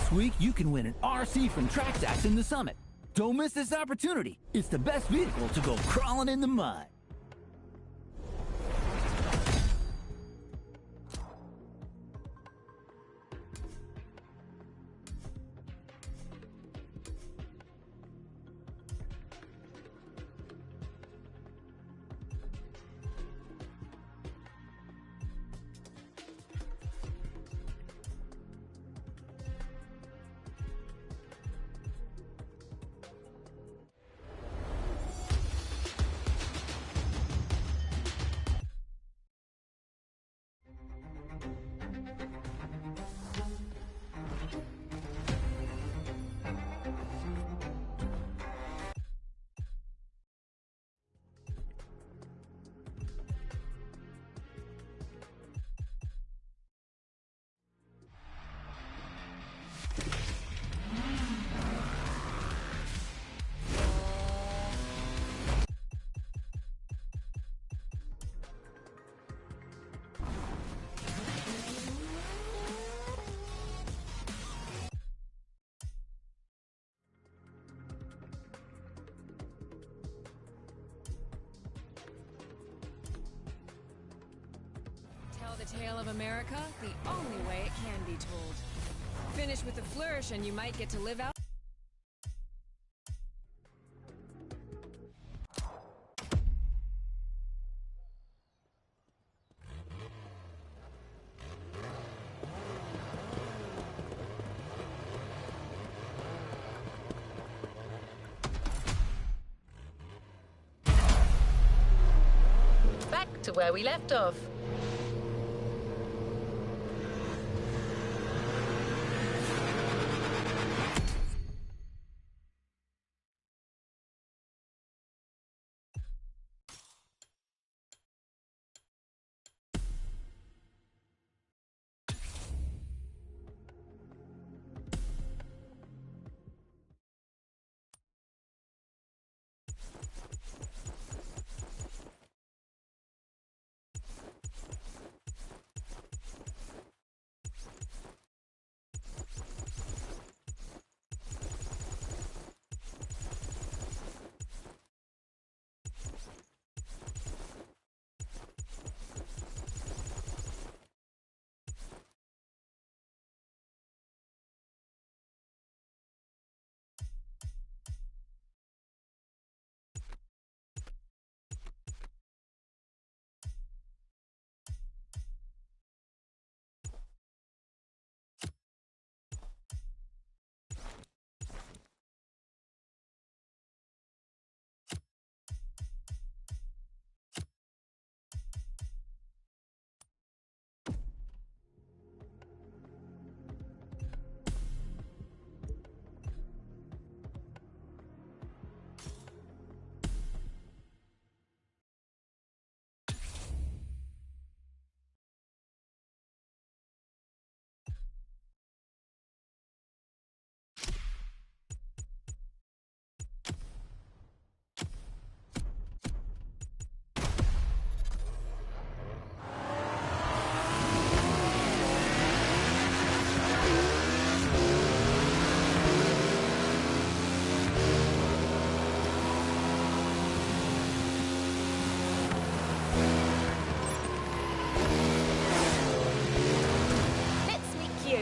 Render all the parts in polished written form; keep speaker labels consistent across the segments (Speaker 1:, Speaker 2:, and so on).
Speaker 1: This week, you can win an RC from Trackstacks in the Summit. Don't miss this opportunity. It's the best vehicle to go crawling in the mud.
Speaker 2: The tale of America the only way it can be told. Finish with a flourish and you might get to live out.
Speaker 3: Back to where we left off.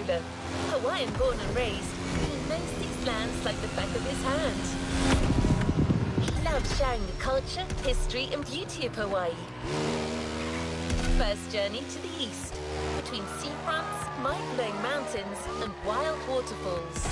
Speaker 3: ruler. Hawaiian born and raised, he knows these lands like the back of his hand. He loves sharing the culture, history, and beauty of Hawaii. First journey to the east, between seafronts, mind-blowing mountains, and wild waterfalls.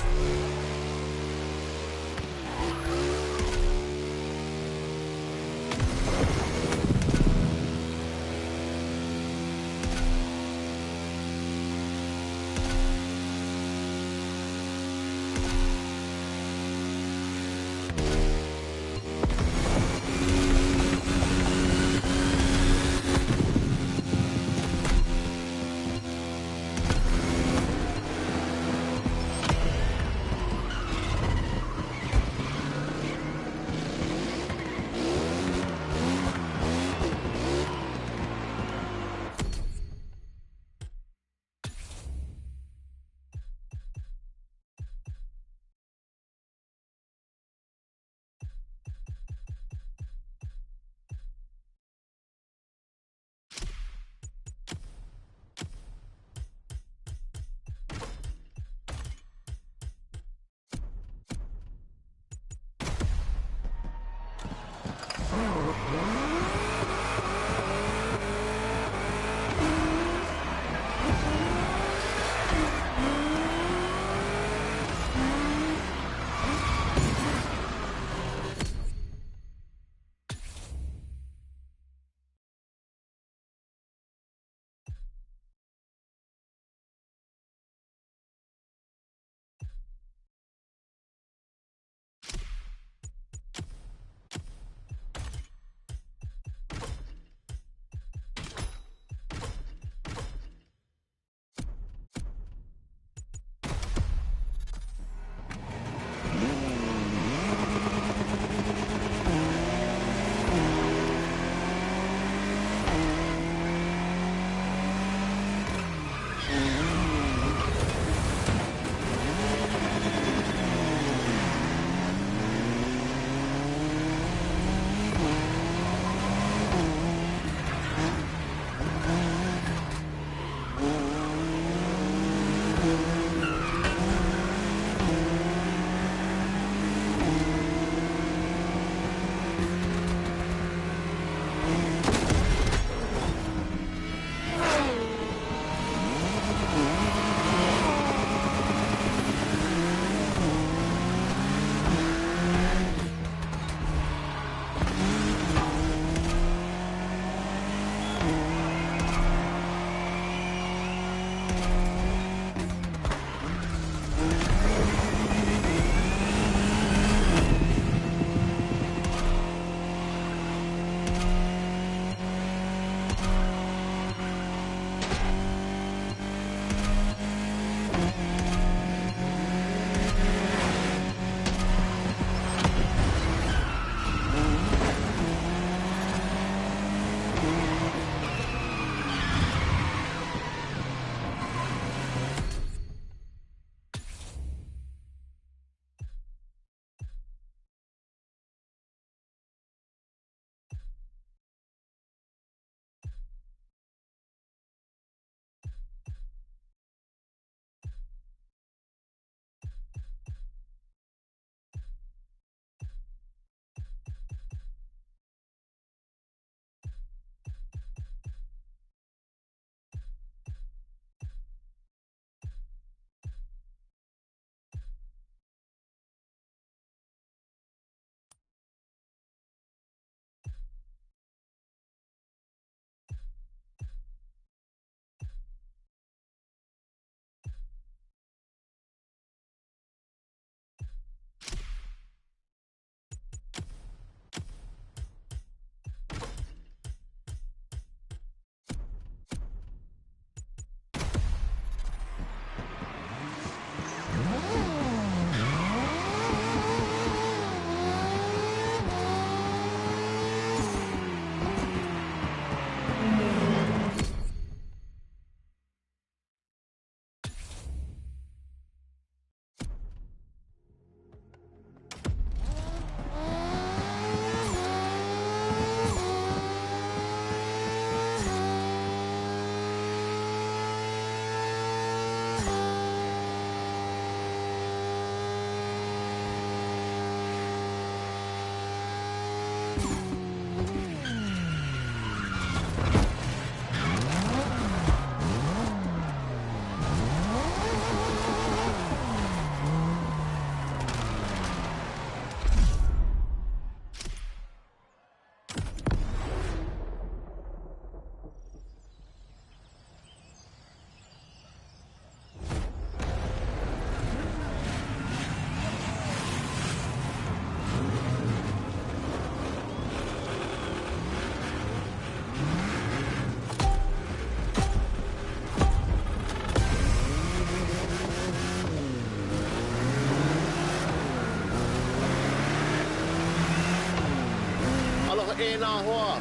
Speaker 4: e na hoa.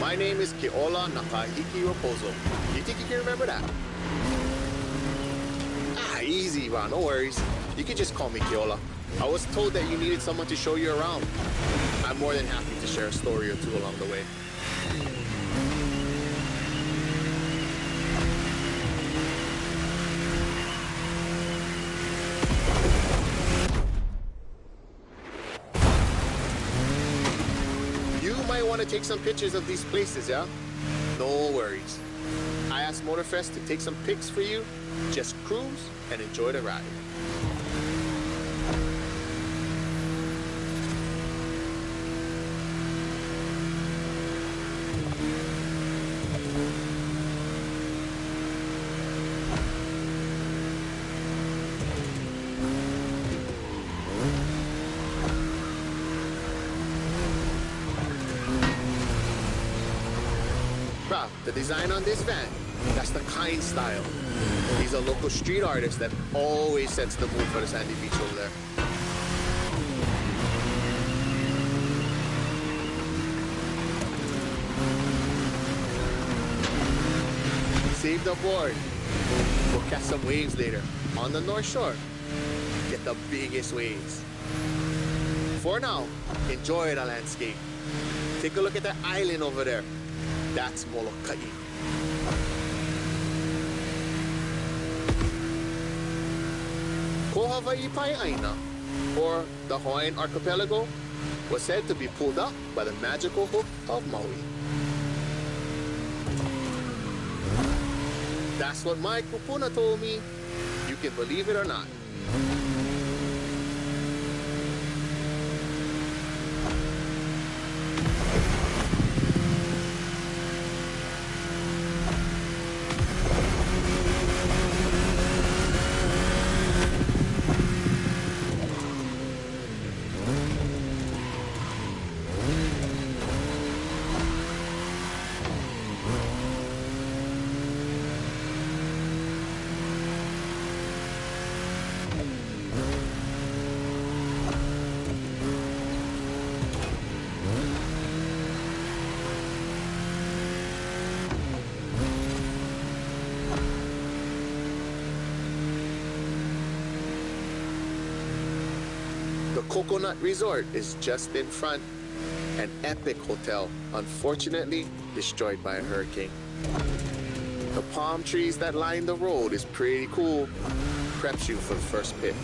Speaker 4: My name is Keola Nakahiki Raposo. You think you can remember that? Ah, easy, Ron. No worries. You can just call me Keola. I was told that you needed someone to show you around. I'm more than happy to share a story or two along the way. You might want to take some pictures of these places, yeah? No worries. I asked Motorfest to take some pics for you. Just cruise and enjoy the ride. Bruh, the design on this van, that's the kind style. These are local street artists that always sets the mood for the sandy beach over there. Save the board. We'll catch some waves later on the North Shore. Get the biggest waves. For now, enjoy the landscape. Take a look at that island over there. That's Molokai. Ko Hawaii Pai'aina, or the Hawaiian archipelago, was said to be pulled up by the magical hook of Maui. That's what my kupuna told me. You can believe it or not. The Coconut Resort is just in front. An epic hotel, unfortunately destroyed by a hurricane. The palm trees that line the road is pretty cool. Preps you for the first pit.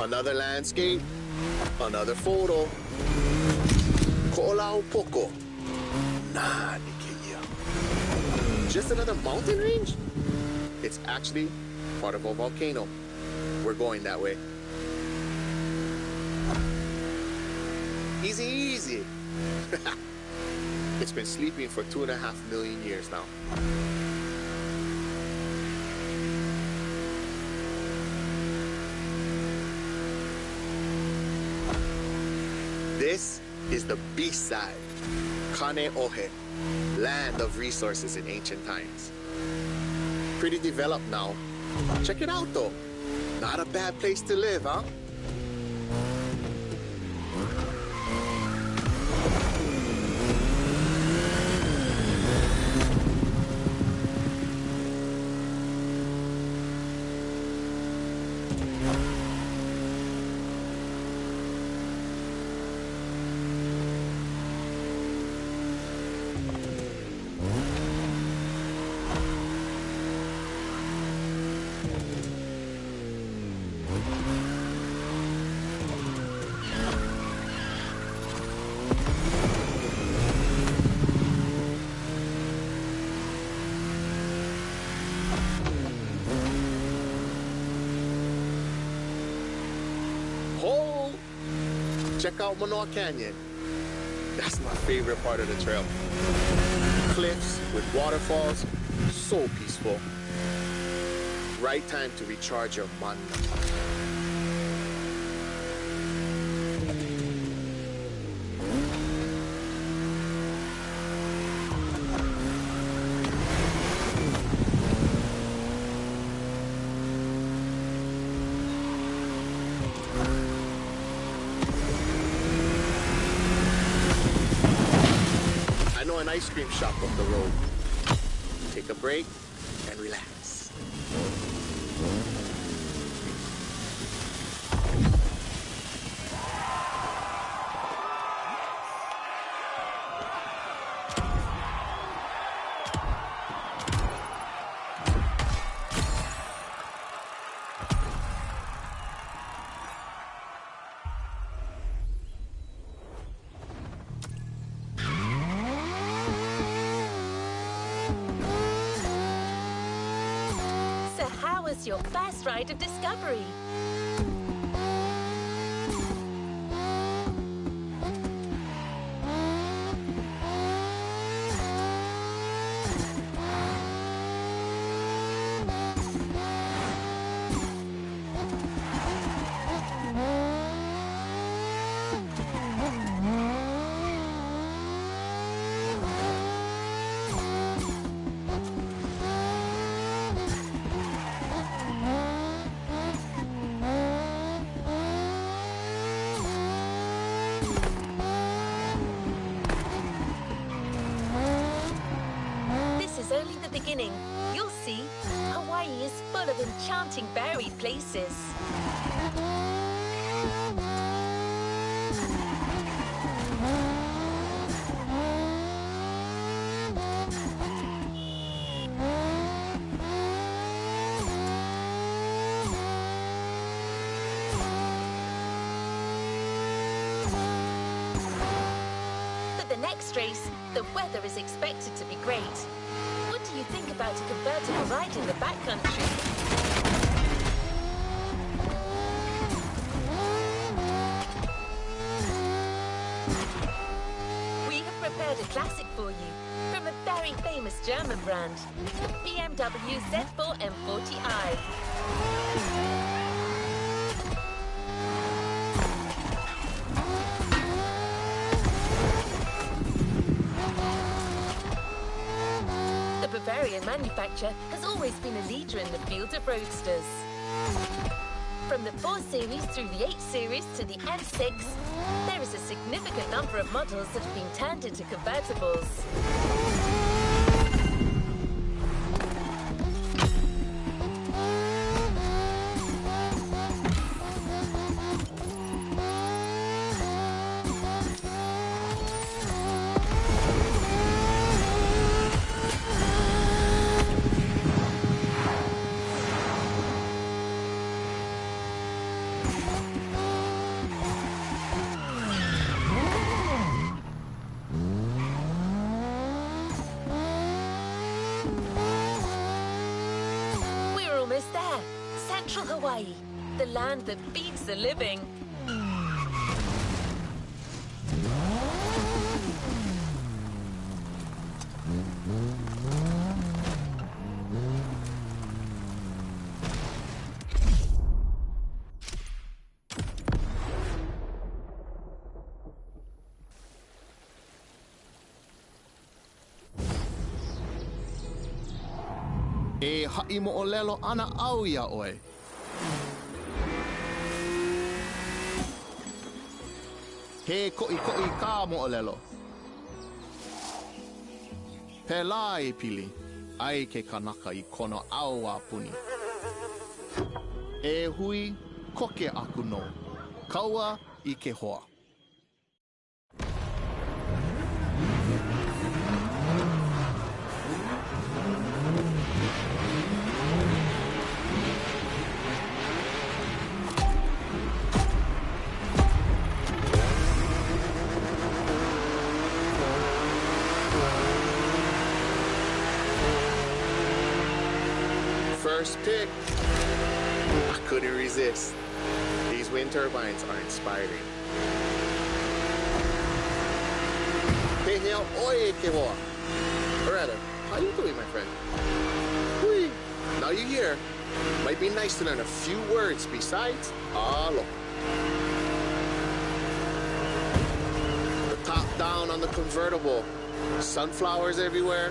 Speaker 4: Another landscape, another photo. Ko'olau Poko. Nah, Nikiya. Just another mountain range? It's actually part of a volcano. We're going that way. Easy, easy. It's been sleeping for 2.5 million years now. This is the beast side, Kane Ohe, land of resources in ancient times. Pretty developed now. Check it out though. Not a bad place to live, huh? Check out Manoa Canyon. That's my favorite part of the trail. Cliffs with waterfalls, so peaceful. Right time to recharge your mana. An ice cream shop up the road. Take a break and relax.
Speaker 3: Your first ride of discovery. Beginning, you'll see Hawaii is full of enchanting varied places. For the next race, the weather is expected to be great. What do you think about a convertible ride in the backcountry? We have prepared a classic for you from a very famous German brand, the BMW Z4 M40i. The Bavarian manufacturer has always been a leader in the field of roadsters. From the 4 Series through the 8 Series to the M6, there is a significant number of models that have been turned into convertibles. almost there. Central Hawaii, the land that feeds the living.
Speaker 5: E ha'i mo'olelo ana au ia oe. He ko'i ka mo'olelo. Pela e pili, ai ke kanaka I kona au a puni. E hui, koke aku no. Kaua I ke hoa.
Speaker 4: First pick. I couldn't resist. These wind turbines are inspiring. Peheo oe ke hoa. Or rather, how you doing, my friend? Hui. Now you hear. Might be nice to learn a few words besides aloha. The top down on the convertible. Sunflowers everywhere.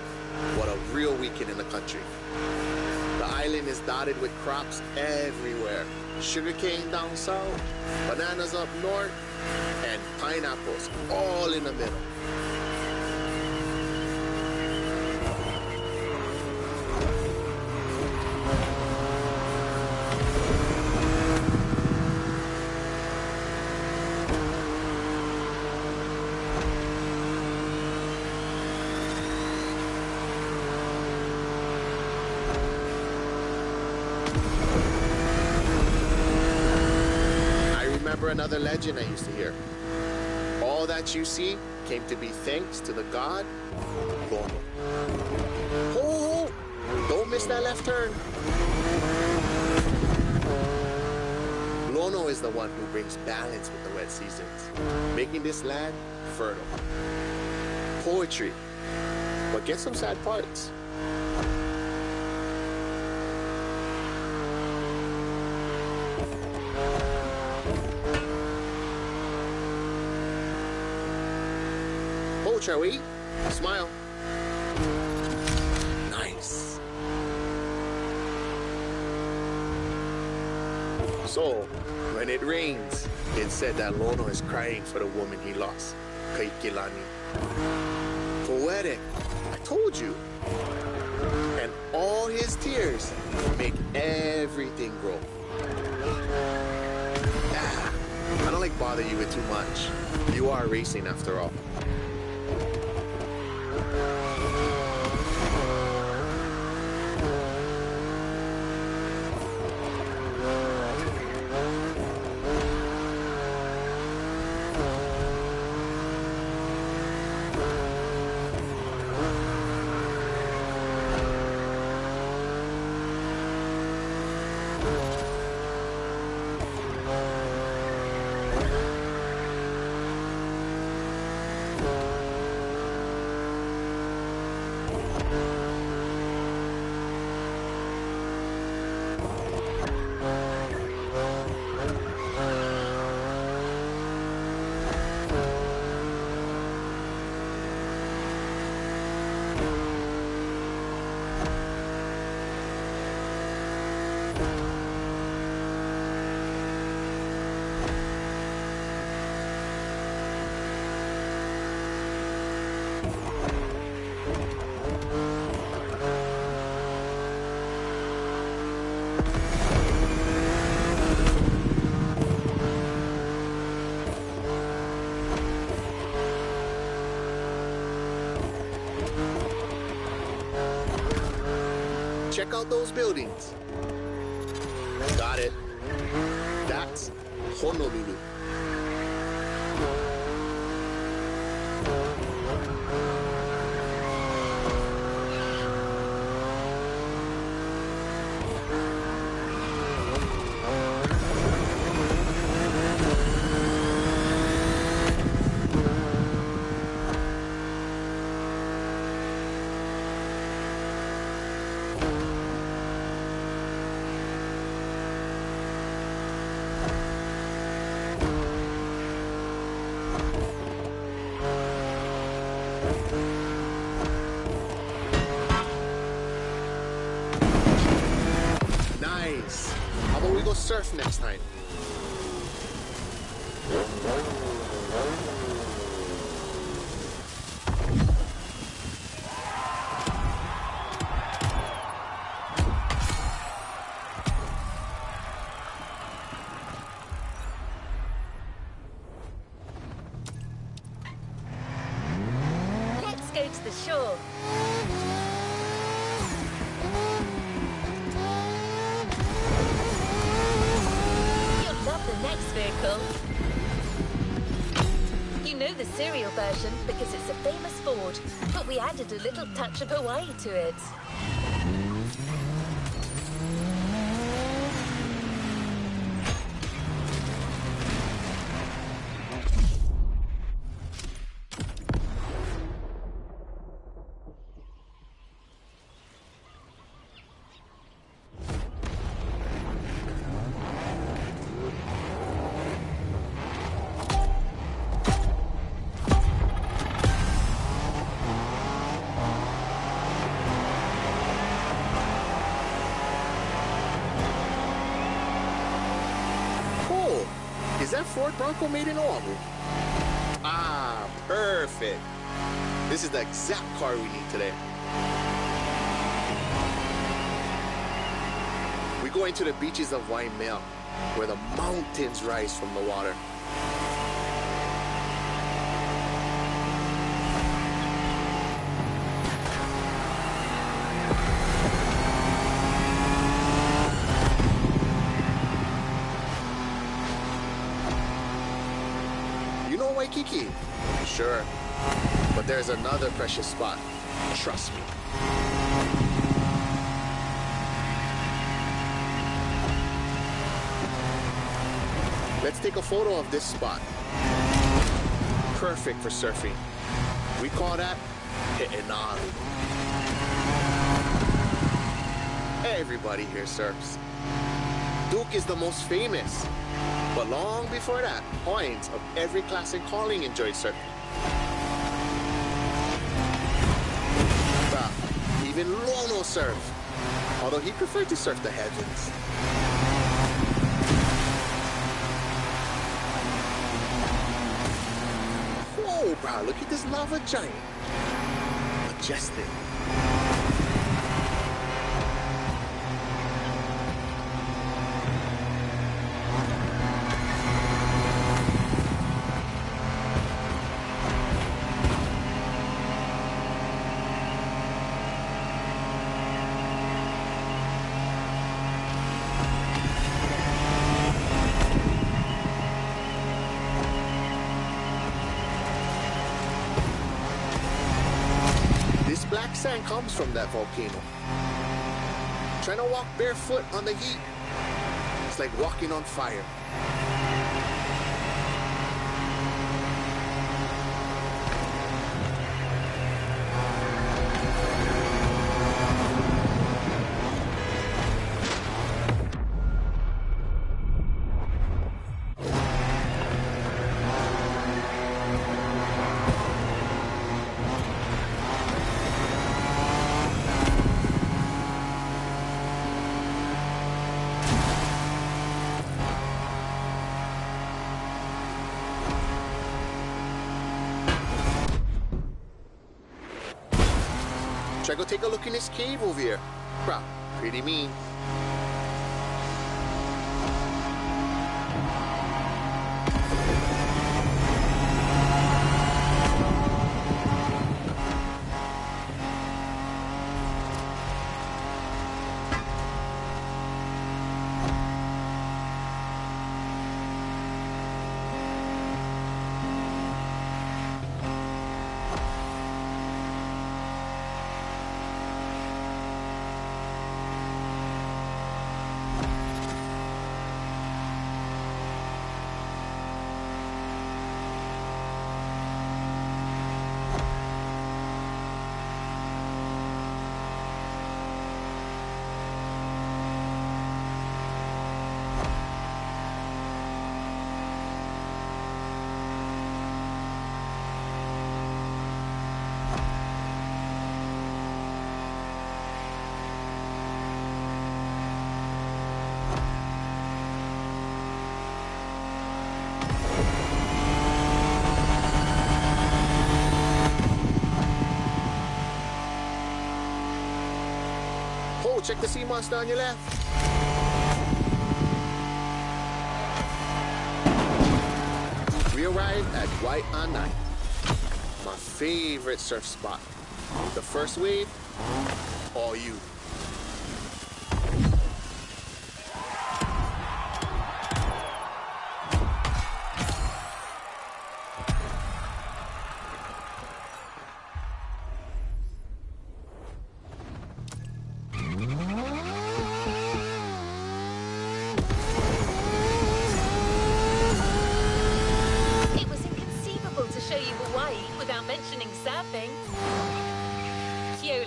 Speaker 4: What a real weekend in the country. The island is dotted with crops everywhere. Sugarcane down south, bananas up north, and pineapples all in the middle. Another legend I used to hear. All that you see came to be thanks to the god Lono. Ho! Don't miss that left turn. Lono is the one who brings balance with the wet seasons, making this land fertile. Poetry, but get some sad parts. Shall we? Smile. Nice. So, when it rains, it's said that Lono is crying for the woman he lost, Kaikilani. Poetic. I told you. And all his tears make everything grow. I don't like bother you with too much. You are racing after all. Check out those buildings. Got it. That's Honolulu. Nice. How about we go surf next time?
Speaker 3: Let's go to the shore. You'll love the next vehicle. You know the serial version because it's a famous Ford, but we added a little touch of Hawaii to it.
Speaker 4: Is that Ford Bronco made in Oahu? Ah, perfect. This is the exact car we need today. We go into the beaches of Waimea, where the mountains rise from the water. Waikiki? Sure. But there's another precious spot. Trust me. Let's take a photo of this spot. Perfect for surfing. We call that He'enalu. Everybody here surfs. Duke is the most famous. But long before that, points of every class and calling enjoyed surfing. Even Lono surfed, although he preferred to surf the heavens. Whoa, bro, look at this lava giant. Majestic. Black sand comes from that volcano. Trying to walk barefoot on the heat, it's like walking on fire. Should I go take a look in this cave over here? Bruh, pretty mean. Oh, check the sea monster on your left. We arrived at White on 9, my favorite surf spot. The first wave, all you.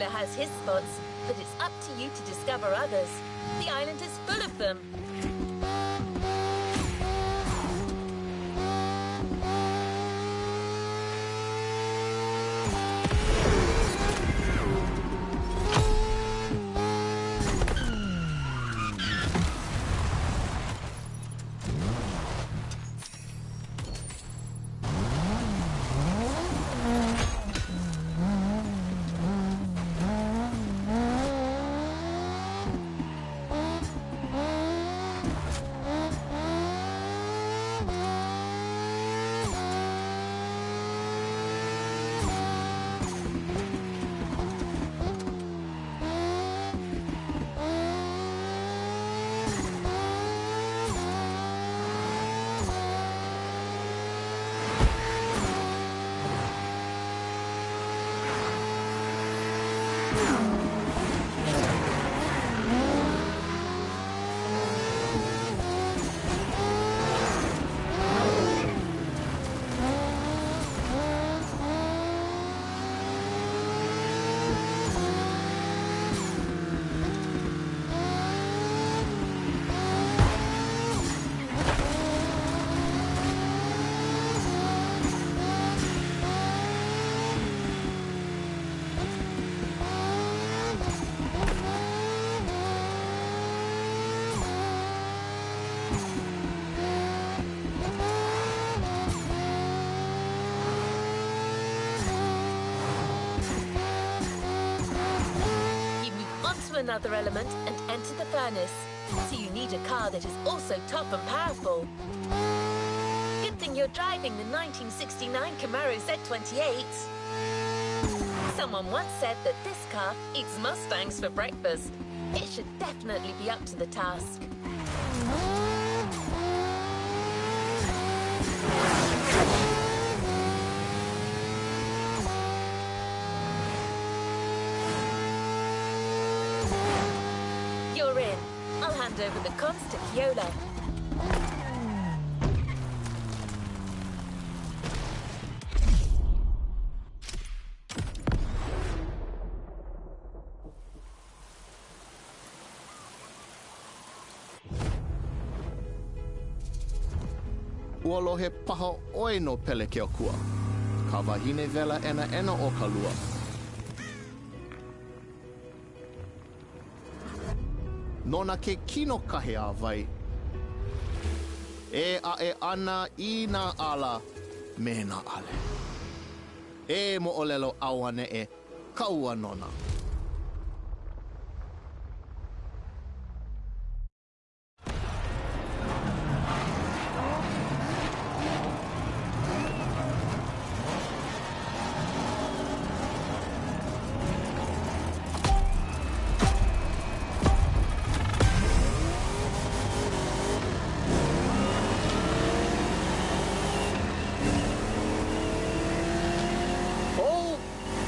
Speaker 3: Has his spots, but it's up to you to discover others. The island is full of them. Another element and enter the furnace. So you need a car that is also tough and powerful. Good thing you're driving the 1969 Camaro Z28. Someone once said that this car eats Mustangs for breakfast. It should definitely be up to the task. You're in. I'll hand over the comms to Keola.
Speaker 5: Uolo he paha oi no pele ke o kua. Ka wahine vela ena o ka lua. Nona ke kino kahe a vai. E a e ana I na ala me na ale. E mo olelo awane e kaua nona.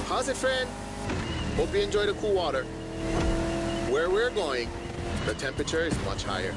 Speaker 4: How's it, friend? Hope you enjoy the cool water. Where we're going, the temperature is much higher.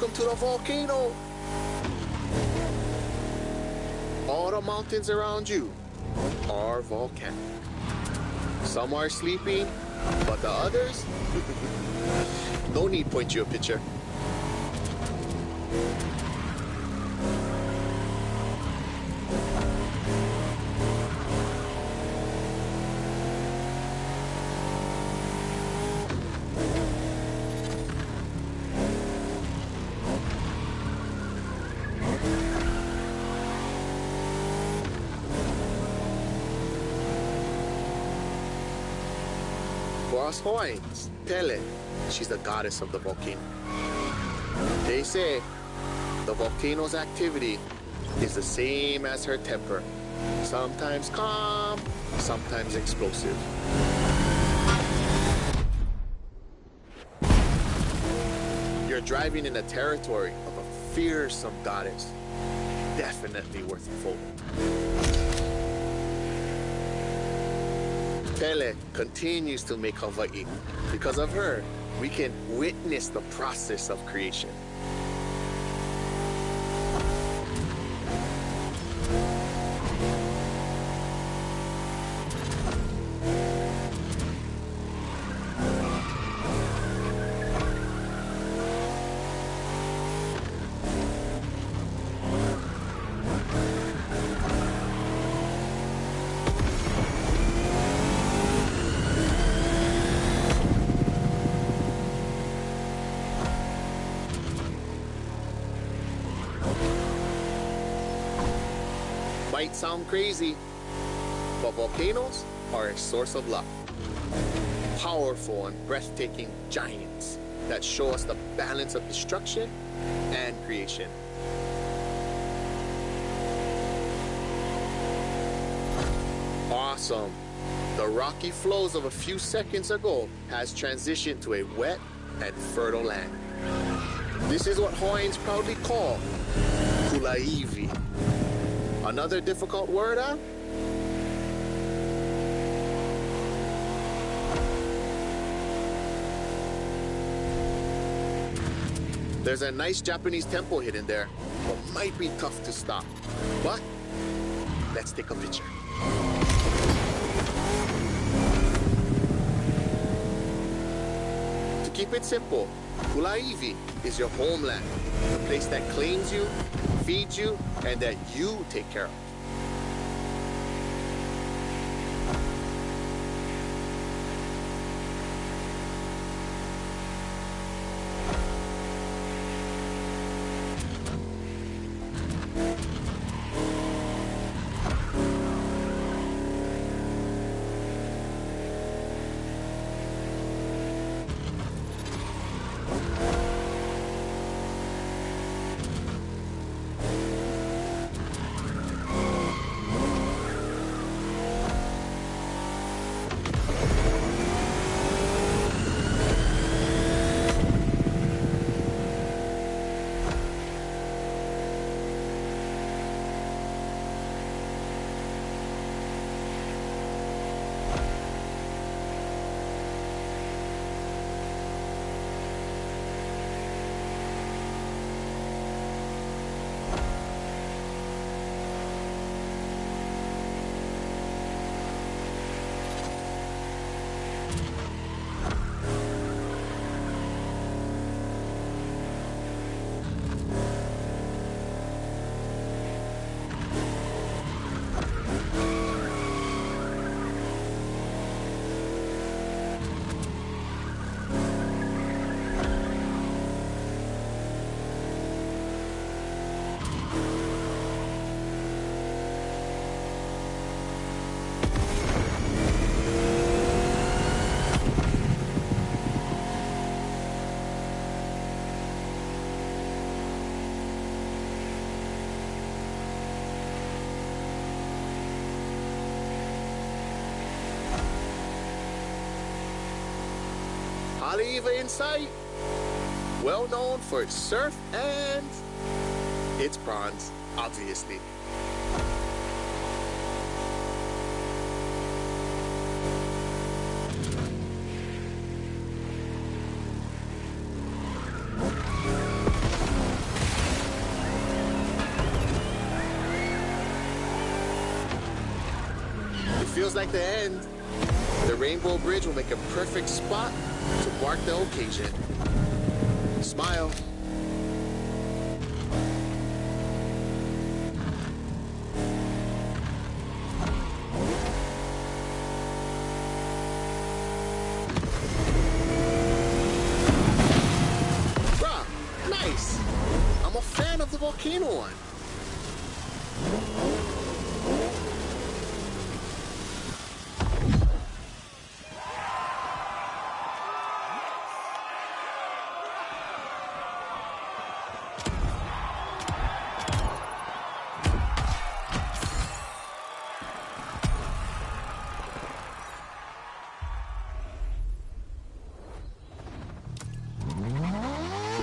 Speaker 4: Welcome to the volcano. All the mountains around you are volcanic. Some are sleeping, but the others, no need point you a picture. For us Hawaiians, Pele, she's the goddess of the volcano. They say the volcano's activity is the same as her temper. Sometimes calm, sometimes explosive. You're driving in the territory of a fearsome goddess. Definitely worth a photo. Pele continues to make Hawaii. Because of her, we can witness the process of creation. Might sound crazy, but volcanoes are a source of luck. Powerful and breathtaking giants that show us the balance of destruction and creation. Awesome. The rocky flows of a few seconds ago has transitioned to a wet and fertile land. This is what Hawaiians proudly call Kulaivi. Another difficult word, huh? There's a nice Japanese temple hidden there, but might be tough to stop. But let's take a picture. To keep it simple, Kulaivi is your homeland, the place that claims you, feeds you, and that you take care of. Haleiwa in sight, well known for its surf and its prawns, obviously. feels like the end, the Rainbow Bridge will make a perfect spot to mark the occasion. Smile. Bruh, nice. I'm a fan of the volcano one.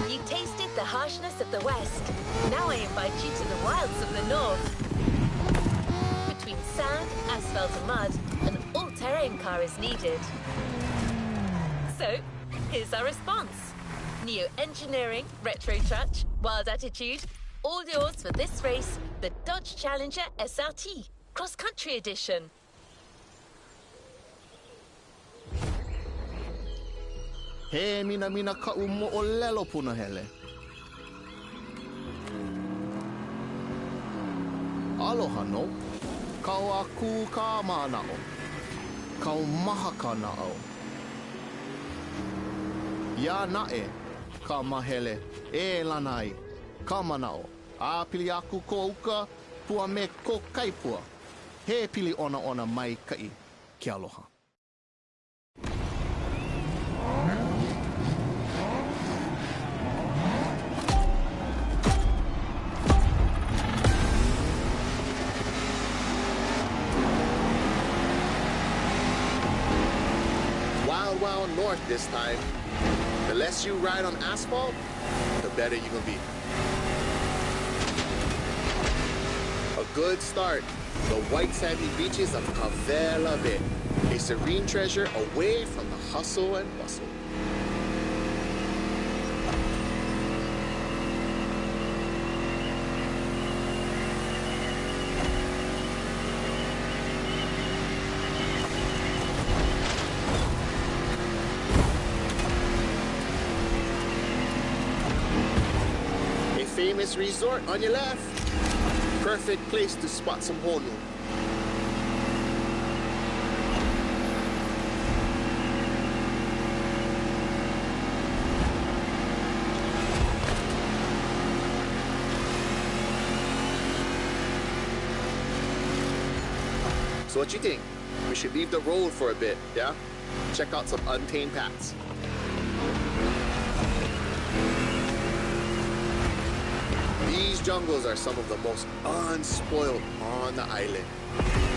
Speaker 3: You tasted the harshness of the West. Now I invite you to the wilds of the North. Between sand, asphalt and mud, an all-terrain car is needed. So, here's our response. Neo-engineering, retro touch, wild attitude, all yours for this race, the Dodge Challenger SRT, cross-country edition.
Speaker 5: He mina ka umo o lelo puna hele. Aloha no. Kau a ku ka manao. Kau maha ka nao. Ya nae ka mahele e lanai ka manao. A pili aku ko uka pua me ko kaipua. He pili ona mai kai ke aloha.
Speaker 4: Wild north this time. The less you ride on asphalt, the better you're gonna be. A good start. The white sandy beaches of Cavela Bay. A serene treasure away from the hustle and bustle. Famous resort on your left. Perfect place to spot some honu. So what you think? We should leave the road for a bit, yeah? Check out some untamed paths. These jungles are some of the most unspoiled on the island.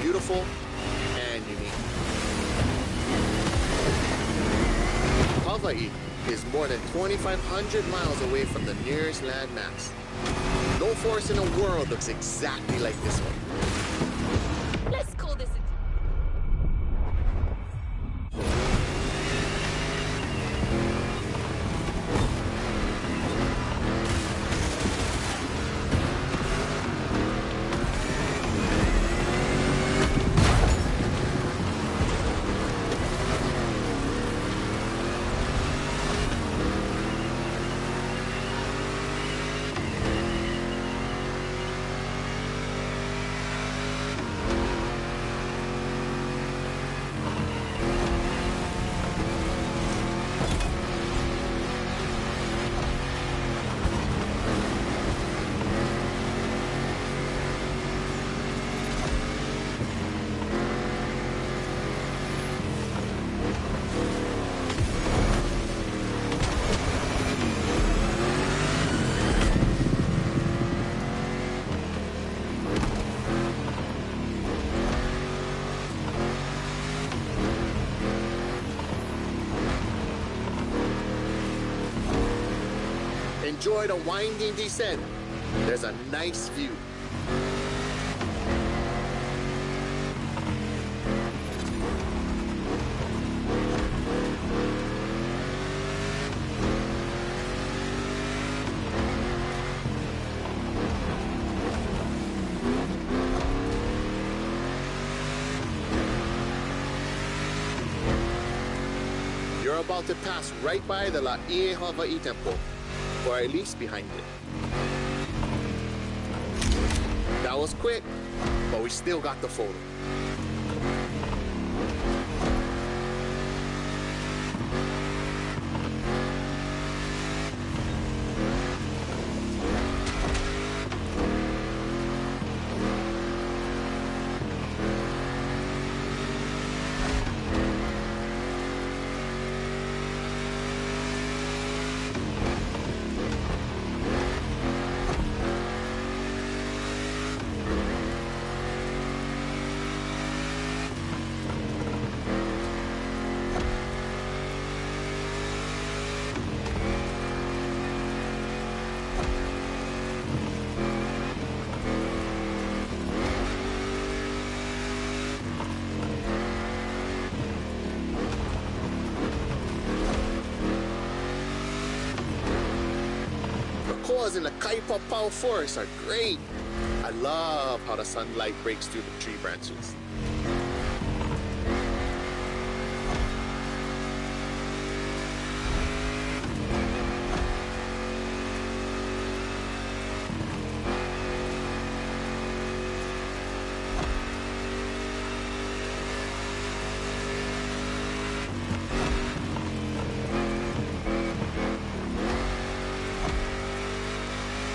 Speaker 4: Beautiful and unique. Hawaii is more than 2,500 miles away from the nearest landmass. No forest in the world looks exactly like this one.
Speaker 3: Let's call this a...
Speaker 4: Enjoy the winding descent. There's a nice view. are about to pass right by the La Ie Hawaii Temple, or at least behind it. That was quick, but we still got the photo. In the Kaipa Pau forest are great. I love how the sunlight breaks through the tree branches.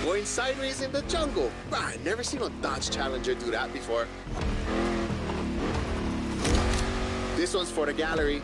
Speaker 4: Going sideways in the jungle. I never seen a Dodge Challenger do that before. This one's for the gallery.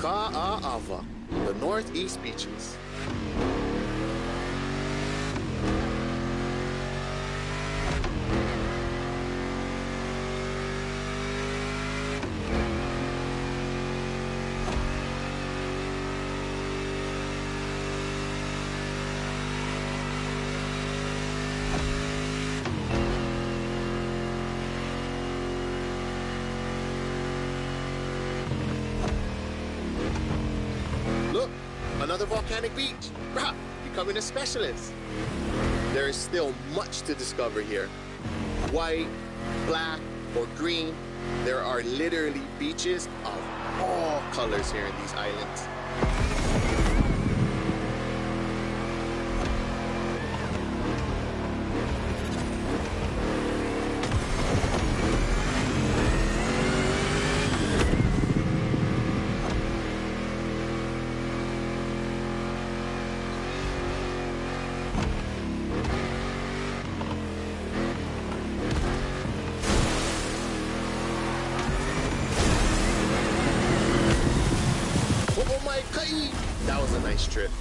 Speaker 4: Ka'a'awa, the northeast beaches. Another volcanic beach. Rah, becoming a specialist. There is still much to discover here. White, black, or green, there are literally beaches of all colors here in these islands. That was a nice trip.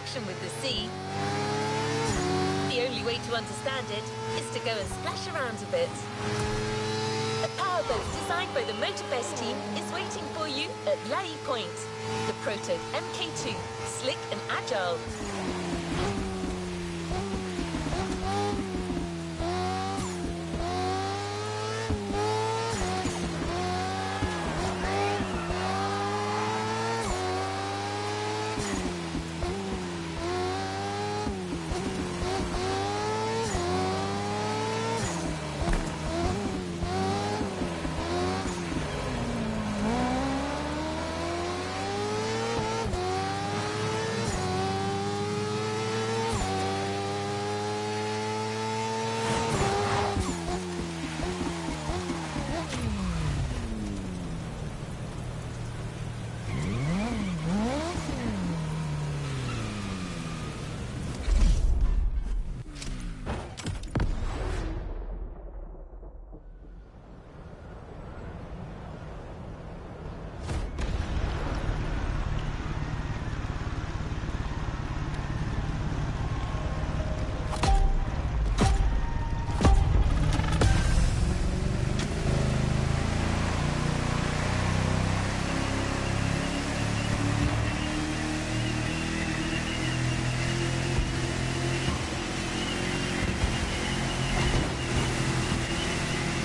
Speaker 3: connection with the sea. The only way to understand it is to go and splash around a bit. A powerboat designed by the Motorfest team is waiting for you at Lai Point. The Proto MK2, slick and agile.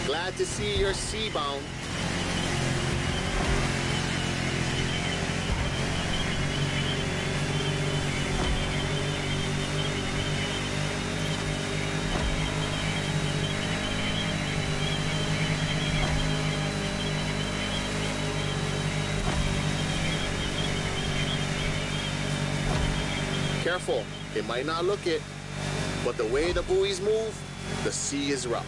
Speaker 4: Glad to see you're seabound. Careful, it might not look it, but the way the buoys move, the sea is rough.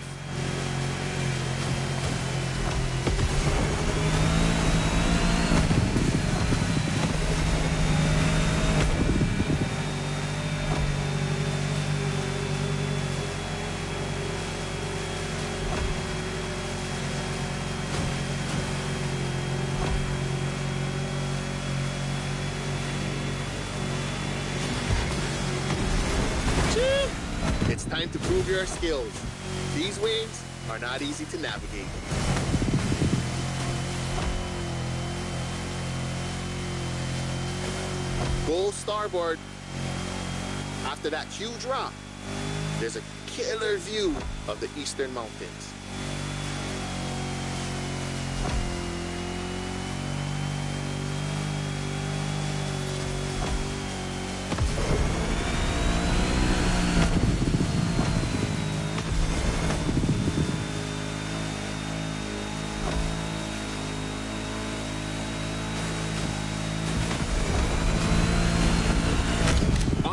Speaker 4: It's time to prove your skills. These waves are not easy to navigate. Go starboard. After that huge rock, there's a killer view of the eastern mountains.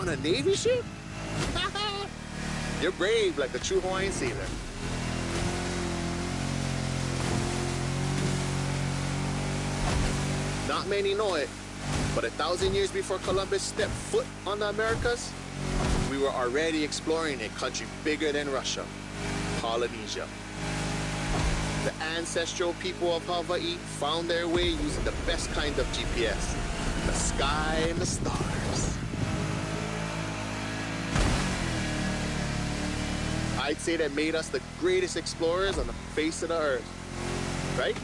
Speaker 4: A Navy ship? You're brave like a true Hawaiian sailor. Not many know it, but 1,000 years before Columbus stepped foot on the Americas, we were already exploring a country bigger than Russia, Polynesia. The ancestral people of Hawaii found their way using the best kind of GPS, the sky and the stars. I'd say that made us the greatest explorers on the face of the earth, right?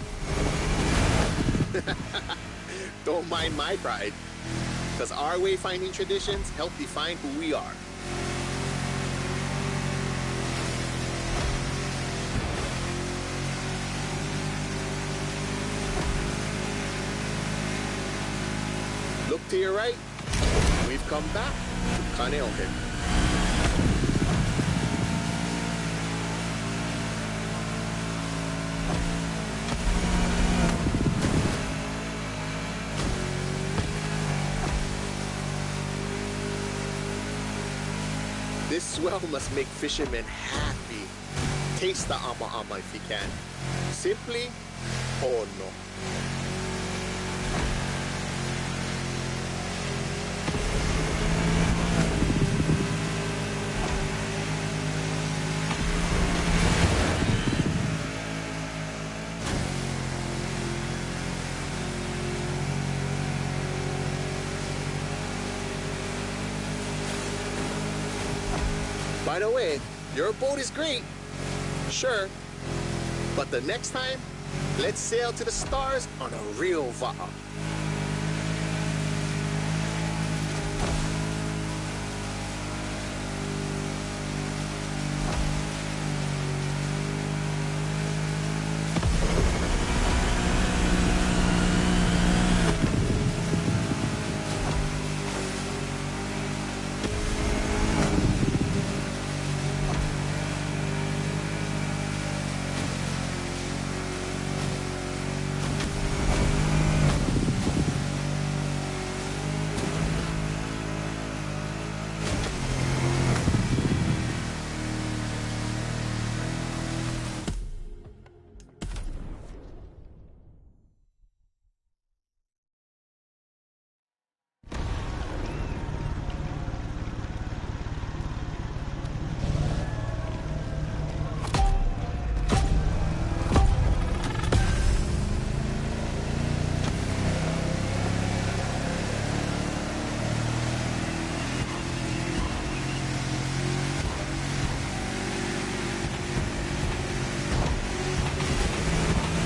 Speaker 4: Don't mind my pride, because our wayfinding traditions help define who we are. Look to your right, we've come back to Kaneohe. This swell must make fishermen happy. Taste the ama-ama if you can. Simply, oh no. By the way, your boat is great, sure, but the next time, let's sail to the stars on a real va'a.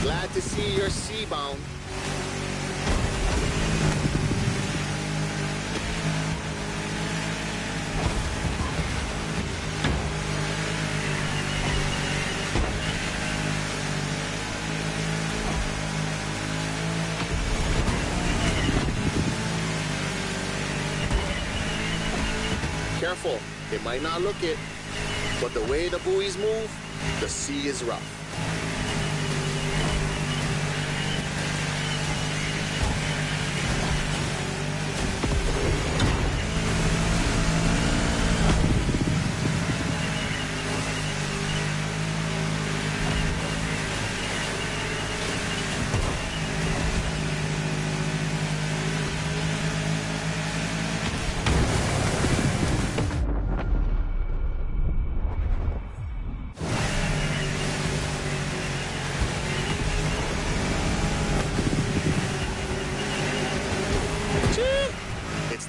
Speaker 4: Glad to see you're seabound. Careful, it might not look it, but the way the buoys move, the sea is rough.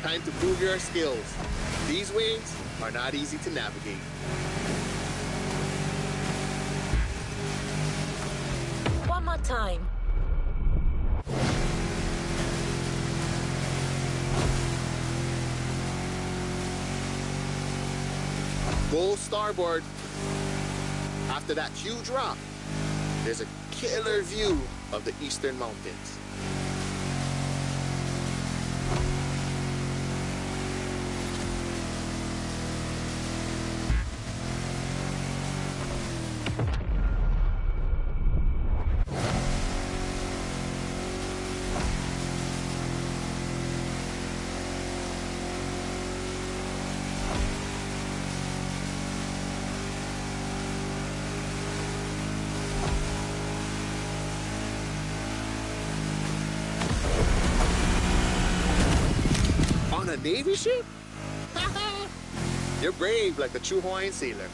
Speaker 4: Time to prove your skills. These waves are not easy to navigate.
Speaker 3: One more time.
Speaker 4: Go starboard. After that huge rock, there's a killer view of the eastern mountains. A Navy ship? You're brave like a true Hawaiian sailor.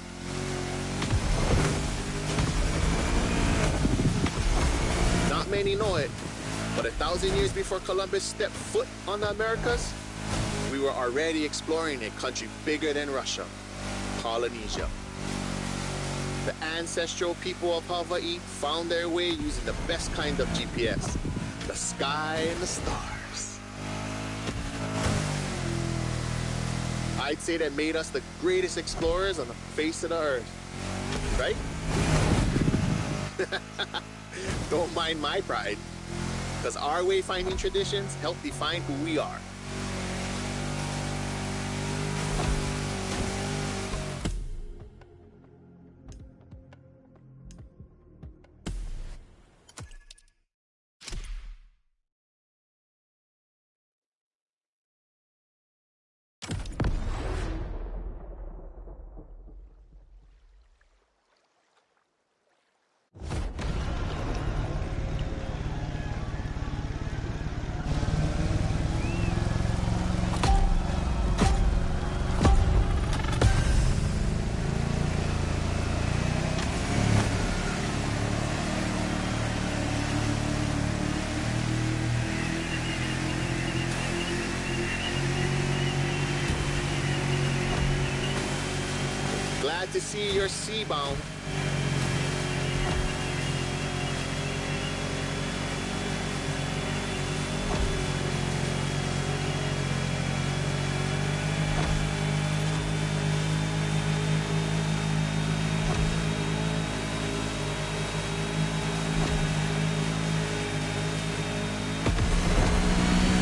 Speaker 4: Not many know it, but 1,000 years before Columbus stepped foot on the Americas, we were already exploring a country bigger than Russia, Polynesia. The ancestral people of Hawaii found their way using the best kind of GPS, the sky and the stars. I'd say that made us the greatest explorers on the face of the earth, right? Don't mind my pride, because our wayfinding traditions help define who we are. glad to see you're sea-bound.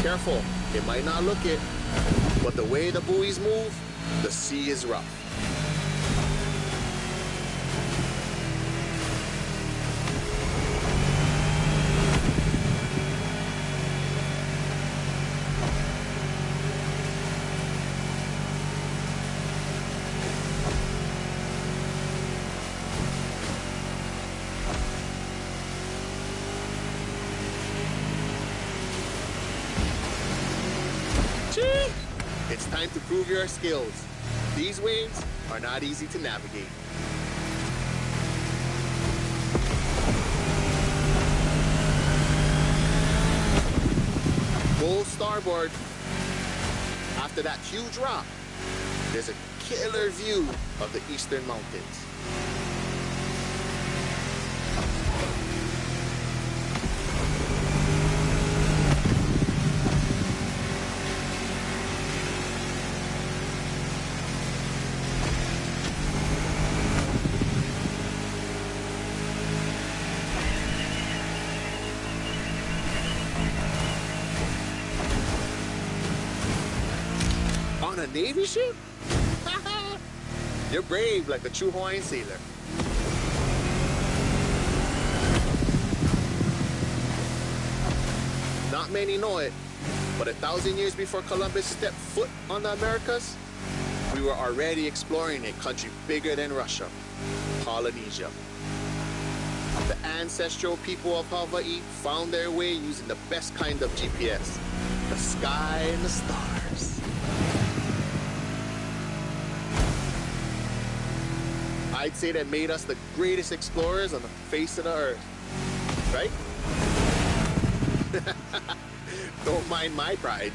Speaker 4: Careful, it might not look it, but the way the buoys move, the sea is rough. It's time to prove your skills. These waves are not easy to navigate. Full starboard. After that huge rock, there's a killer view of the eastern mountains. On a Navy ship? You're brave like a true Hawaiian sailor. Not many know it, but 1,000 years before Columbus stepped foot on the Americas, we were already exploring a country bigger than Russia, Polynesia. The ancestral people of Hawaii found their way using the best kind of GPS, the sky and the stars. I'd say that made us the greatest explorers on the face of the earth, right? Don't mind my pride,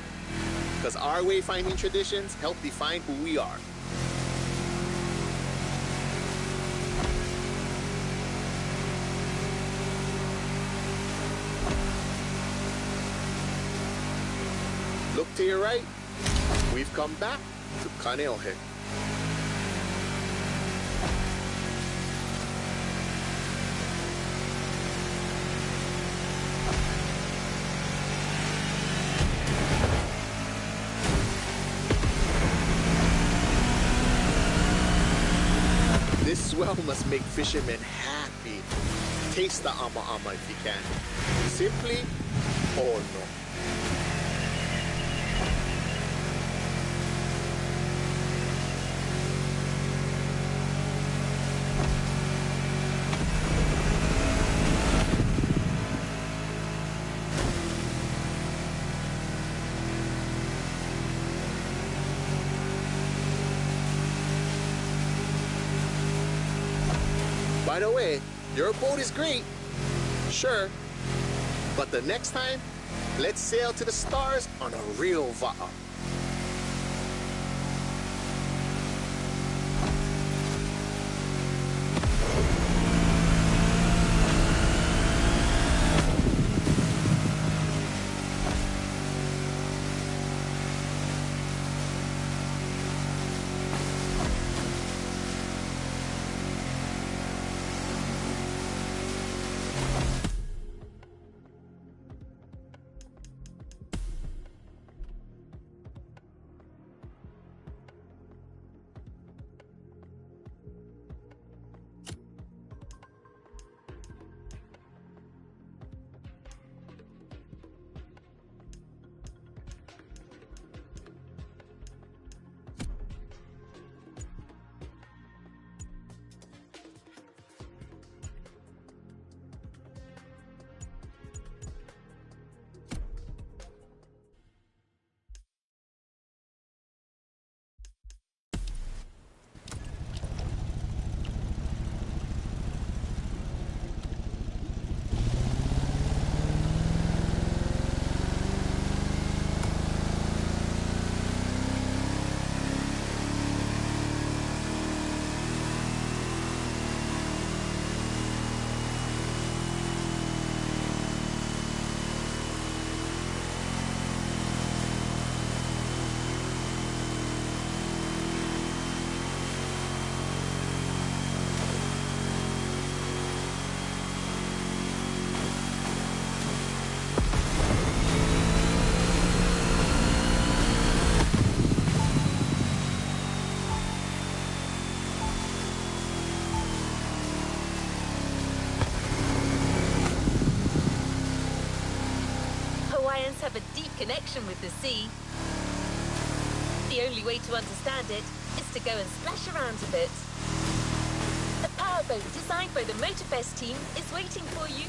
Speaker 4: because our wayfinding traditions help define who we are. Look to your right, we've come back to Kaneohe. This swell must make fishermen happy. Taste the ama-ama if you can. Simply, oh no. By the way, your boat is great, sure, but the next time, let's sail to the stars on a real va'a.
Speaker 3: have a deep connection with the sea. The only way to understand it is to go and splash around a bit. A powerboat designed by the Motorfest team is waiting for you.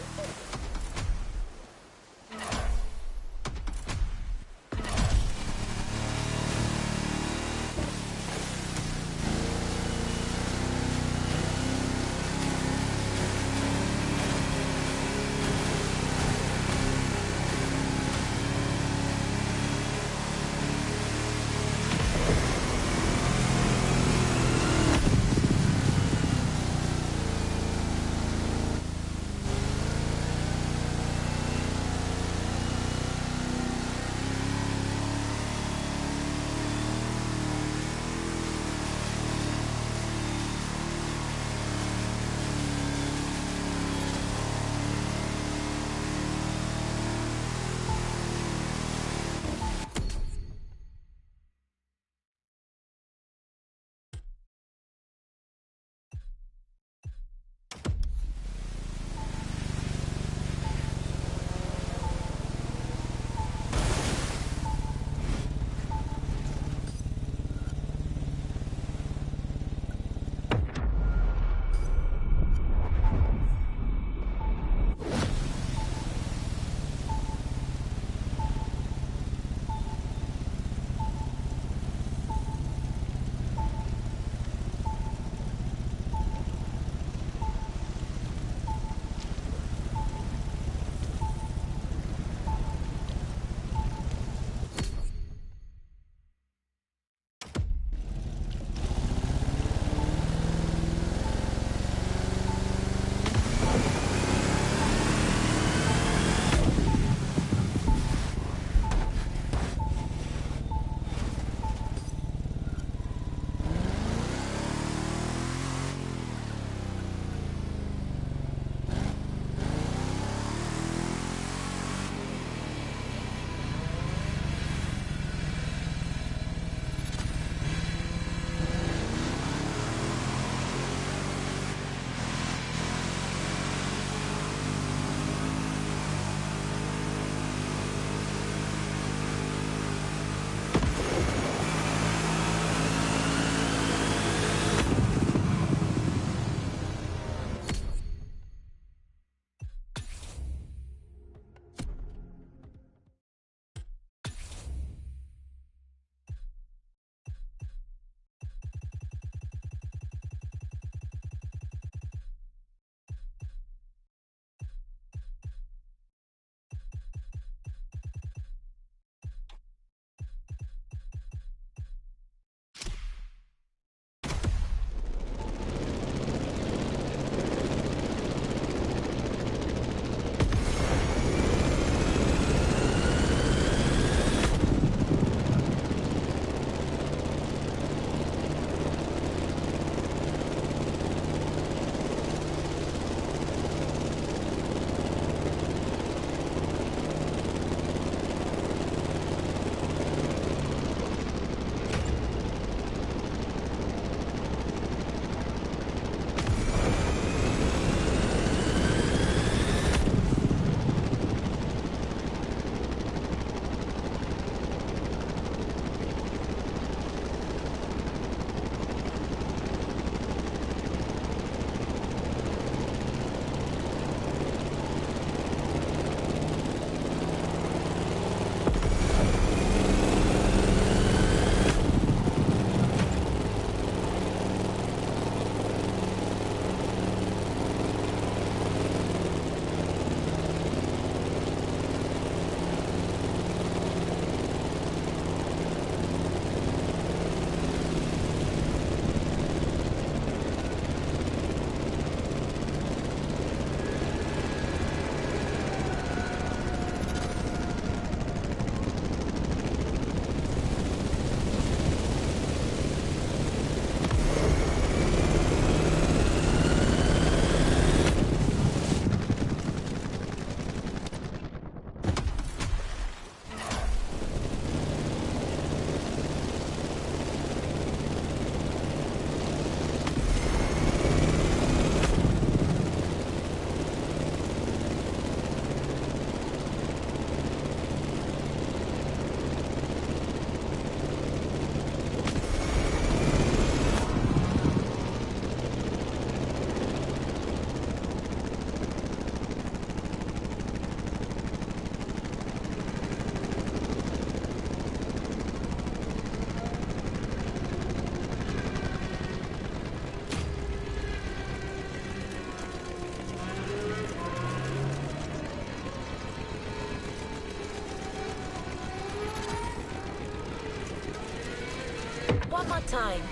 Speaker 3: time.